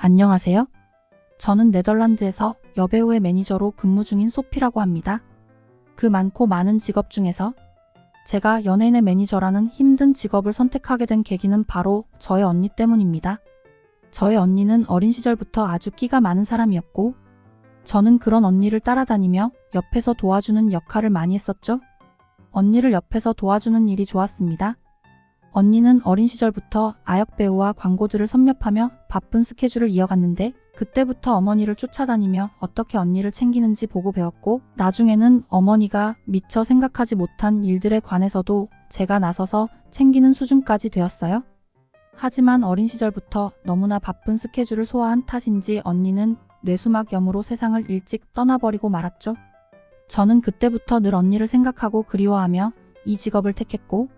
안녕하세요. 저는 네덜란드에서 여배우의 매니저로 근무 중인 소피라고 합니다. 그 많고 많은 직업 중에서 제가 연예인의 매니저라는 힘든 직업을 선택하게 된 계기는 바로 저의 언니 때문입니다. 저의 언니는 어린 시절부터 아주 끼가 많은 사람이었고 저는 그런 언니를 따라다니며 옆에서 도와주는 역할을 많이 했었죠. 언니를 옆에서 도와주는 일이 좋았습니다. 언니는 어린 시절부터 아역 배우와 광고들을 섭렵하며 바쁜 스케줄을 이어갔는데 그때부터 어머니를 쫓아다니며 어떻게 언니를 챙기는지 보고 배웠고 나중에는 어머니가 미처 생각하지 못한 일들에 관해서도 제가 나서서 챙기는 수준까지 되었어요. 하지만 어린 시절부터 너무나 바쁜 스케줄을 소화한 탓인지 언니는 뇌수막염으로 세상을 일찍 떠나버리고 말았죠. 저는 그때부터 늘 언니를 생각하고 그리워하며 이 직업을 택했고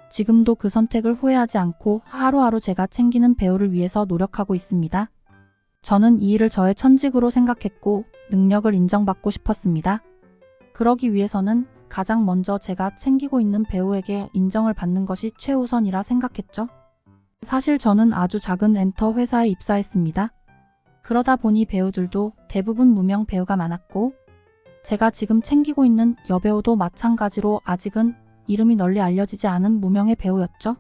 지금도 그 선택을 후회하지 않고 하루하루 제가 챙기는 배우를 위해서 노력하고 있습니다. 저는 이 일을 저의 천직으로 생각했고 능력을 인정받고 싶었습니다. 그러기 위해서는 가장 먼저 제가 챙기고 있는 배우에게 인정을 받는 것이 최우선이라 생각했죠. 사실 저는 아주 작은 엔터 회사에 입사했습니다. 그러다 보니 배우들도 대부분 무명 배우가 많았고 제가 지금 챙기고 있는 여배우도 마찬가지로 아직은 이름이 널리 알려지지 않은 무명의 배우였죠.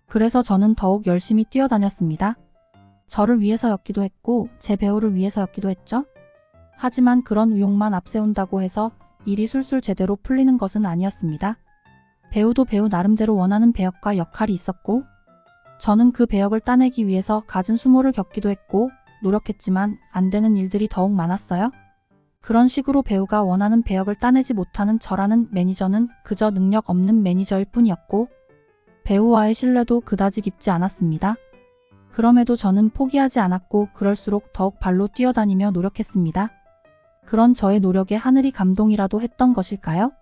그래서 저는 더욱 열심히 뛰어다녔습니다. 저를 위해서였기도 했고 제 배우를 위해서였기도 했죠. 하지만 그런 의욕만 앞세운다고 해서 일이 술술 제대로 풀리는 것은 아니었습니다. 배우도 배우 나름대로 원하는 배역과 역할이 있었고 저는 그 배역을 따내기 위해서 갖은 수모를 겪기도 했고 노력했지만 안 되는 일들이 더욱 많았어요. 그런 식으로 배우가 원하는 배역을 따내지 못하는 저라는 매니저는 그저 능력 없는 매니저일 뿐이었고 배우와의 신뢰도 그다지 깊지 않았습니다. 그럼에도 저는 포기하지 않았고 그럴수록 더욱 발로 뛰어다니며 노력했습니다. 그런 저의 노력에 하늘이 감동이라도 했던 것일까요?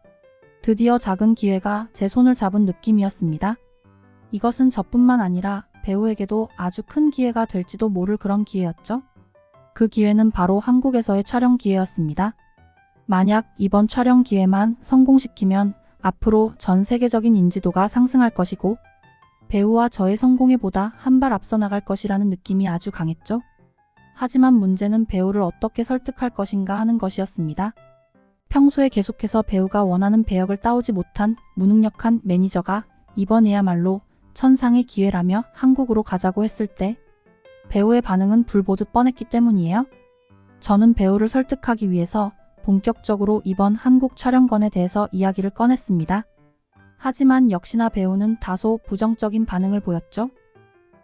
드디어 작은 기회가 제 손을 잡은 느낌이었습니다. 이것은 저뿐만 아니라 배우에게도 아주 큰 기회가 될지도 모를 그런 기회였죠. 그 기회는 바로 한국에서의 촬영 기회였습니다. 만약 이번 촬영 기회만 성공시키면 앞으로 전 세계적인 인지도가 상승할 것이고 배우와 저의 성공에 보다 한 발 앞서 나갈 것이라는 느낌이 아주 강했죠. 하지만 문제는 배우를 어떻게 설득할 것인가 하는 것이었습니다. 평소에 계속해서 배우가 원하는 배역을 따오지 못한 무능력한 매니저가 이번에야말로 천상의 기회라며 한국으로 가자고 했을 때 배우의 반응은 불 보듯 뻔했기 때문이에요. 저는 배우를 설득하기 위해서 본격적으로 이번 한국 촬영건에 대해서 이야기를 꺼냈습니다. 하지만 역시나 배우는 다소 부정적인 반응을 보였죠.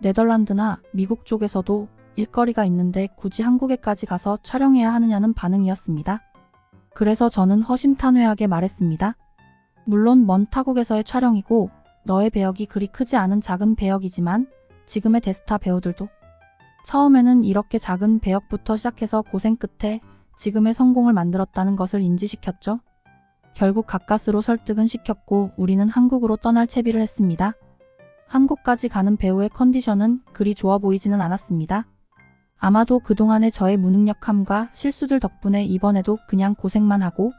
네덜란드나 미국 쪽에서도 일거리가 있는데 굳이 한국에까지 가서 촬영해야 하느냐는 반응이었습니다. 그래서 저는 허심탄회하게 말했습니다. 물론 먼 타국에서의 촬영이고 너의 배역이 그리 크지 않은 작은 배역이지만 지금의 대스타 배우들도 처음에는 이렇게 작은 배역부터 시작해서 고생 끝에 지금의 성공을 만들었다는 것을 인지시켰죠. 결국 가까스로 설득은 시켰고 우리는 한국으로 떠날 채비를 했습니다. 한국까지 가는 배우의 컨디션은 그리 좋아 보이지는 않았습니다. 아마도 그동안의 저의 무능력함과 실수들 덕분에 이번에도 그냥 고생만 하고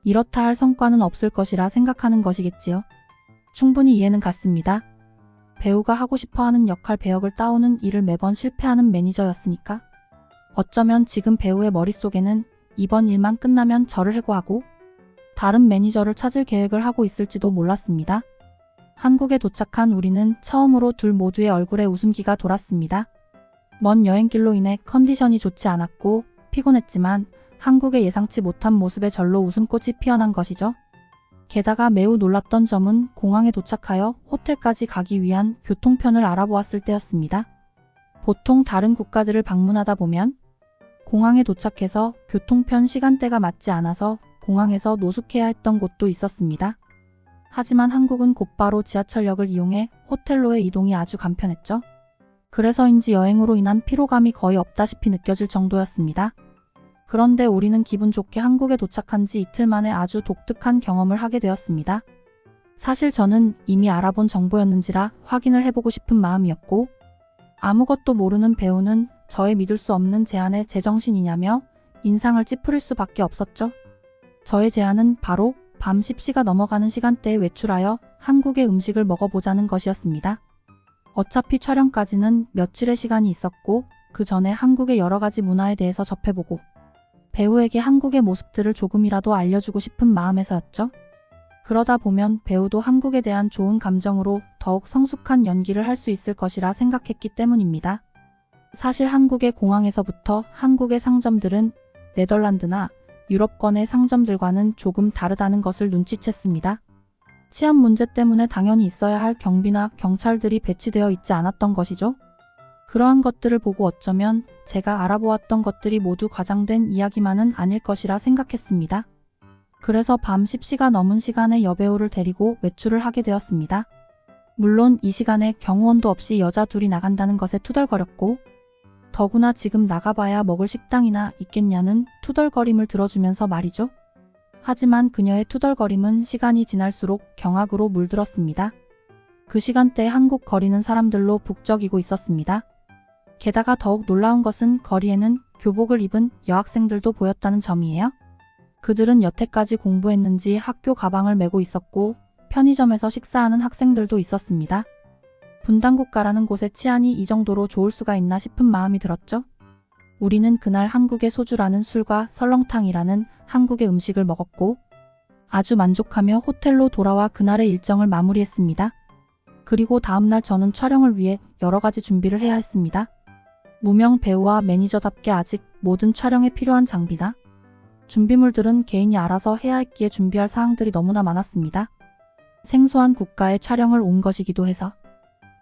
이렇다 할 성과는 없을 것이라 생각하는 것이겠지요. 충분히 이해는 갔습니다. 배우가 하고 싶어하는 역할 배역을 따오는 일을 매번 실패하는 매니저였으니까. 어쩌면 지금 배우의 머릿속에는 이번 일만 끝나면 저를 해고하고 다른 매니저를 찾을 계획을 하고 있을지도 몰랐습니다. 한국에 도착한 우리는 처음으로 둘 모두의 얼굴에 웃음기가 돌았습니다. 먼 여행길로 인해 컨디션이 좋지 않았고 피곤했지만 한국의 예상치 못한 모습에 절로 웃음꽃이 피어난 것이죠. 게다가 매우 놀랐던 점은 공항에 도착하여 호텔까지 가기 위한 교통편을 알아보았을 때였습니다. 보통 다른 국가들을 방문하다 보면 공항에 도착해서 교통편 시간대가 맞지 않아서 공항에서 노숙해야 했던 곳도 있었습니다. 하지만 한국은 곧바로 지하철역을 이용해 호텔로의 이동이 아주 간편했죠. 그래서인지 여행으로 인한 피로감이 거의 없다시피 느껴질 정도였습니다. 그런데 우리는 기분 좋게 한국에 도착한 지 이틀 만에 아주 독특한 경험을 하게 되었습니다. 사실 저는 이미 알아본 정보였는지라 확인을 해보고 싶은 마음이었고 아무것도 모르는 배우는 저의 믿을 수 없는 제안에 제정신이냐며 인상을 찌푸릴 수밖에 없었죠. 저의 제안은 바로 밤 10시가 넘어가는 시간대에 외출하여 한국의 음식을 먹어보자는 것이었습니다. 어차피 촬영까지는 며칠의 시간이 있었고 그 전에 한국의 여러 가지 문화에 대해서 접해보고 배우에게 한국의 모습들을 조금이라도 알려주고 싶은 마음에서였죠. 그러다 보면 배우도 한국에 대한 좋은 감정으로 더욱 성숙한 연기를 할 수 있을 것이라 생각했기 때문입니다. 사실 한국의 공항에서부터 한국의 상점들은 네덜란드나 유럽권의 상점들과는 조금 다르다는 것을 눈치챘습니다. 치안 문제 때문에 당연히 있어야 할 경비나 경찰들이 배치되어 있지 않았던 것이죠. 그러한 것들을 보고 어쩌면 제가 알아보았던 것들이 모두 과장된 이야기만은 아닐 것이라 생각했습니다. 그래서 밤 10시가 넘은 시간에 여배우를 데리고 외출을 하게 되었습니다. 물론 이 시간에 경호원도 없이 여자 둘이 나간다는 것에 투덜거렸고 더구나 지금 나가봐야 먹을 식당이나 있겠냐는 투덜거림을 들어주면서 말이죠. 하지만 그녀의 투덜거림은 시간이 지날수록 경악으로 물들었습니다. 그 시간대에 한국 거리는 사람들로 북적이고 있었습니다. 게다가 더욱 놀라운 것은 거리에는 교복을 입은 여학생들도 보였다는 점이에요. 그들은 여태까지 공부했는지 학교 가방을 메고 있었고 편의점에서 식사하는 학생들도 있었습니다. 분단국가라는 곳의 치안이 이 정도로 좋을 수가 있나 싶은 마음이 들었죠. 우리는 그날 한국의 소주라는 술과 설렁탕이라는 한국의 음식을 먹었고 아주 만족하며 호텔로 돌아와 그날의 일정을 마무리했습니다. 그리고 다음날 저는 촬영을 위해 여러 가지 준비를 해야 했습니다. 무명 배우와 매니저답게 아직 모든 촬영에 필요한 장비나 준비물들은 개인이 알아서 해야 했기에 준비할 사항들이 너무나 많았습니다. 생소한 국가에 촬영을 온 것이기도 해서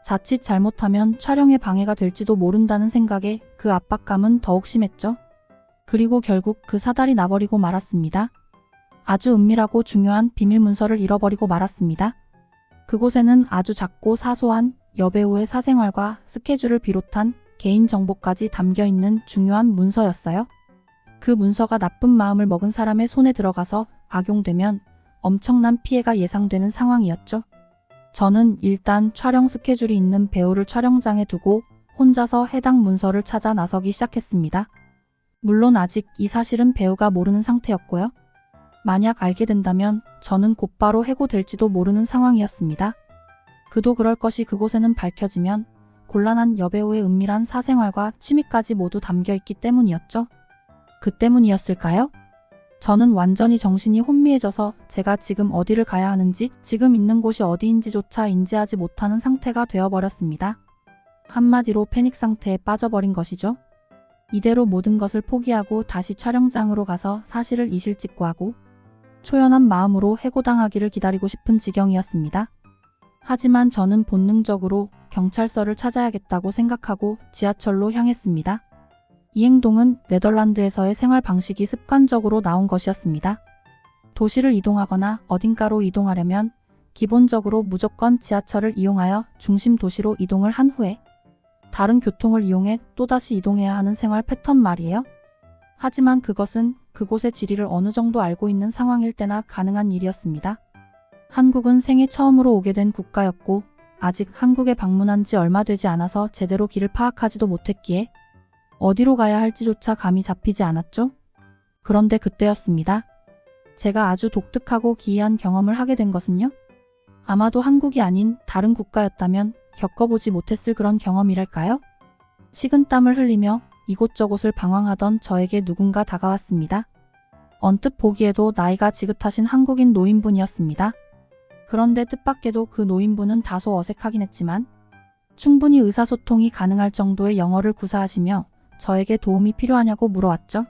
자칫 잘못하면 촬영에 방해가 될지도 모른다는 생각에 그 압박감은 더욱 심했죠. 그리고 결국 그 사달이 나버리고 말았습니다. 아주 은밀하고 중요한 비밀 문서를 잃어버리고 말았습니다. 그곳에는 아주 작고 사소한 여배우의 사생활과 스케줄을 비롯한 개인정보까지 담겨있는 중요한 문서였어요. 그 문서가 나쁜 마음을 먹은 사람의 손에 들어가서 악용되면 엄청난 피해가 예상되는 상황이었죠. 저는 일단 촬영 스케줄이 있는 배우를 촬영장에 두고 혼자서 해당 문서를 찾아 나서기 시작했습니다. 물론 아직 이 사실은 배우가 모르는 상태였고요. 만약 알게 된다면 저는 곧바로 해고될지도 모르는 상황이었습니다. 그도 그럴 것이 그곳에는 밝혀지면 곤란한 여배우의 은밀한 사생활과 취미까지 모두 담겨있기 때문이었죠. 그 때문이었을까요? 저는 완전히 정신이 혼미해져서 제가 지금 어디를 가야 하는지 지금 있는 곳이 어디인지조차 인지하지 못하는 상태가 되어버렸습니다. 한마디로 패닉 상태에 빠져버린 것이죠. 이대로 모든 것을 포기하고 다시 촬영장으로 가서 사실을 이실직고하고 초연한 마음으로 해고당하기를 기다리고 싶은 지경이었습니다. 하지만 저는 본능적으로 경찰서를 찾아야겠다고 생각하고 지하철로 향했습니다. 이 행동은 네덜란드에서의 생활 방식이 습관적으로 나온 것이었습니다. 도시를 이동하거나 어딘가로 이동하려면 기본적으로 무조건 지하철을 이용하여 중심 도시로 이동을 한 후에 다른 교통을 이용해 또다시 이동해야 하는 생활 패턴 말이에요. 하지만 그것은 그곳의 지리를 어느 정도 알고 있는 상황일 때나 가능한 일이었습니다. 한국은 생애 처음으로 오게 된 국가였고 아직 한국에 방문한 지 얼마 되지 않아서 제대로 길을 파악하지도 못했기에 어디로 가야 할지조차 감이 잡히지 않았죠. 그런데 그때였습니다. 제가 아주 독특하고 기이한 경험을 하게 된 것은요. 아마도 한국이 아닌 다른 국가였다면 겪어보지 못했을 그런 경험이랄까요? 식은땀을 흘리며 이곳저곳을 방황하던 저에게 누군가 다가왔습니다. 언뜻 보기에도 나이가 지긋하신 한국인 노인분이었습니다. 그런데 뜻밖에도 그 노인분은 다소 어색하긴 했지만 충분히 의사소통이 가능할 정도의 영어를 구사하시며 저에게 도움이 필요하냐고 물어왔죠.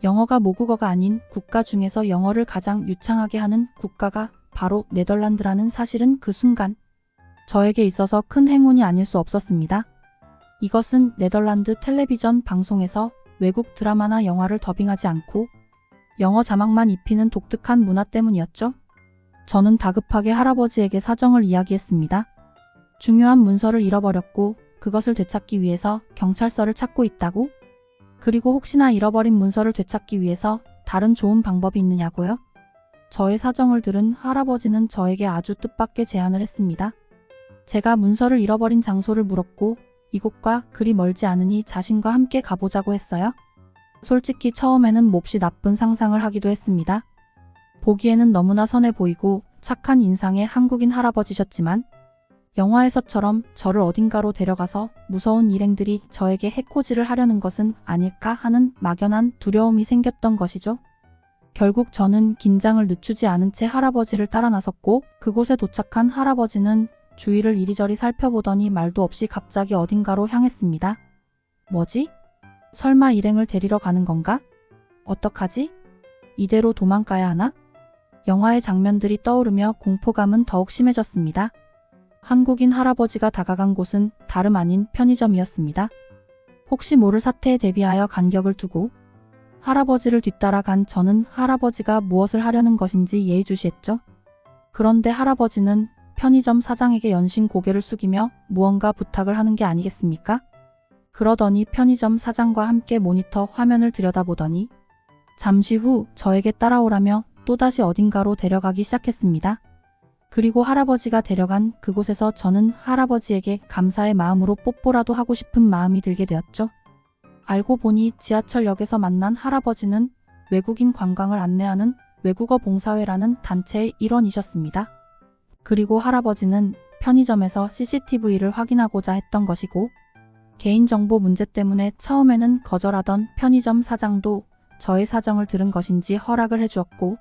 영어가 모국어가 아닌 국가 중에서 영어를 가장 유창하게 하는 국가가 바로 네덜란드라는 사실은 그 순간 저에게 있어서 큰 행운이 아닐 수 없었습니다. 이것은 네덜란드 텔레비전 방송에서 외국 드라마나 영화를 더빙하지 않고 영어 자막만 입히는 독특한 문화 때문이었죠. 저는 다급하게 할아버지에게 사정을 이야기했습니다. 중요한 문서를 잃어버렸고 그것을 되찾기 위해서 경찰서를 찾고 있다고? 그리고 혹시나 잃어버린 문서를 되찾기 위해서 다른 좋은 방법이 있느냐고요? 저의 사정을 들은 할아버지는 저에게 아주 뜻밖의 제안을 했습니다. 제가 문서를 잃어버린 장소를 물었고 이곳과 그리 멀지 않으니 자신과 함께 가보자고 했어요. 솔직히 처음에는 몹시 나쁜 상상을 하기도 했습니다. 보기에는 너무나 선해 보이고 착한 인상의 한국인 할아버지셨지만 영화에서처럼 저를 어딘가로 데려가서 무서운 일행들이 저에게 해코지를 하려는 것은 아닐까 하는 막연한 두려움이 생겼던 것이죠. 결국 저는 긴장을 늦추지 않은 채 할아버지를 따라 나섰고 그곳에 도착한 할아버지는 주위를 이리저리 살펴보더니 말도 없이 갑자기 어딘가로 향했습니다. 뭐지? 설마 일행을 데리러 가는 건가? 어떡하지? 이대로 도망가야 하나? 영화의 장면들이 떠오르며 공포감은 더욱 심해졌습니다. 한국인 할아버지가 다가간 곳은 다름 아닌 편의점이었습니다. 혹시 모를 사태에 대비하여 간격을 두고 할아버지를 뒤따라 간 저는 할아버지가 무엇을 하려는 것인지 예의주시했죠. 그런데 할아버지는 편의점 사장에게 연신 고개를 숙이며 무언가 부탁을 하는 게 아니겠습니까? 그러더니 편의점 사장과 함께 모니터 화면을 들여다보더니 잠시 후 저에게 따라오라며 또다시 어딘가로 데려가기 시작했습니다. 그리고 할아버지가 데려간 그곳에서 저는 할아버지에게 감사의 마음으로 뽀뽀라도 하고 싶은 마음이 들게 되었죠. 알고 보니 지하철역에서 만난 할아버지는 외국인 관광을 안내하는 외국어 봉사회라는 단체의 일원이셨습니다. 그리고 할아버지는 편의점에서 CCTV를 확인하고자 했던 것이고 개인정보 문제 때문에 처음에는 거절하던 편의점 사장도 저의 사정을 들은 것인지 허락을 해주었고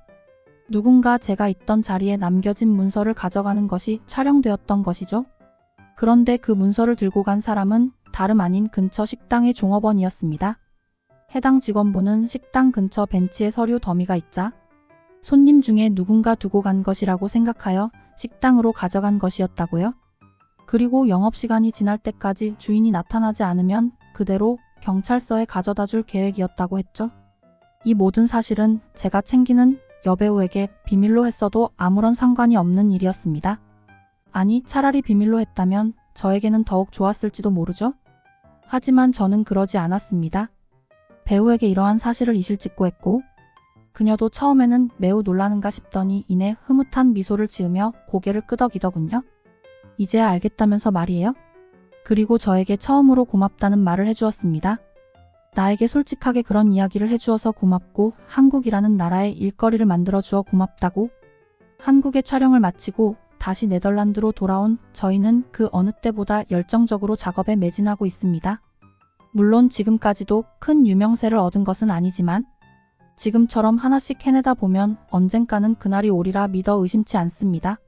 누군가 제가 있던 자리에 남겨진 문서를 가져가는 것이 촬영되었던 것이죠. 그런데 그 문서를 들고 간 사람은 다름 아닌 근처 식당의 종업원이었습니다. 해당 직원분은 식당 근처 벤치에 서류 더미가 있자 손님 중에 누군가 두고 간 것이라고 생각하여 식당으로 가져간 것이었다고요. 그리고 영업시간이 지날 때까지 주인이 나타나지 않으면 그대로 경찰서에 가져다 줄 계획이었다고 했죠. 이 모든 사실은 제가 챙기는 여배우에게 비밀로 했어도 아무런 상관이 없는 일이었습니다. 아니, 차라리 비밀로 했다면 저에게는 더욱 좋았을지도 모르죠. 하지만 저는 그러지 않았습니다. 배우에게 이러한 사실을 이실직고 했고 그녀도 처음에는 매우 놀라는가 싶더니 이내 흐뭇한 미소를 지으며 고개를 끄덕이더군요. 이제야 알겠다면서 말이에요? 그리고 저에게 처음으로 고맙다는 말을 해주었습니다. 나에게 솔직하게 그런 이야기를 해주어서 고맙고 한국이라는 나라에 일거리를 만들어주어 고맙다고. 한국의 촬영을 마치고 다시 네덜란드로 돌아온 저희는 그 어느 때보다 열정적으로 작업에 매진하고 있습니다. 물론 지금까지도 큰 유명세를 얻은 것은 아니지만 지금처럼 하나씩 해내다 보면 언젠가는 그날이 오리라 믿어 의심치 않습니다.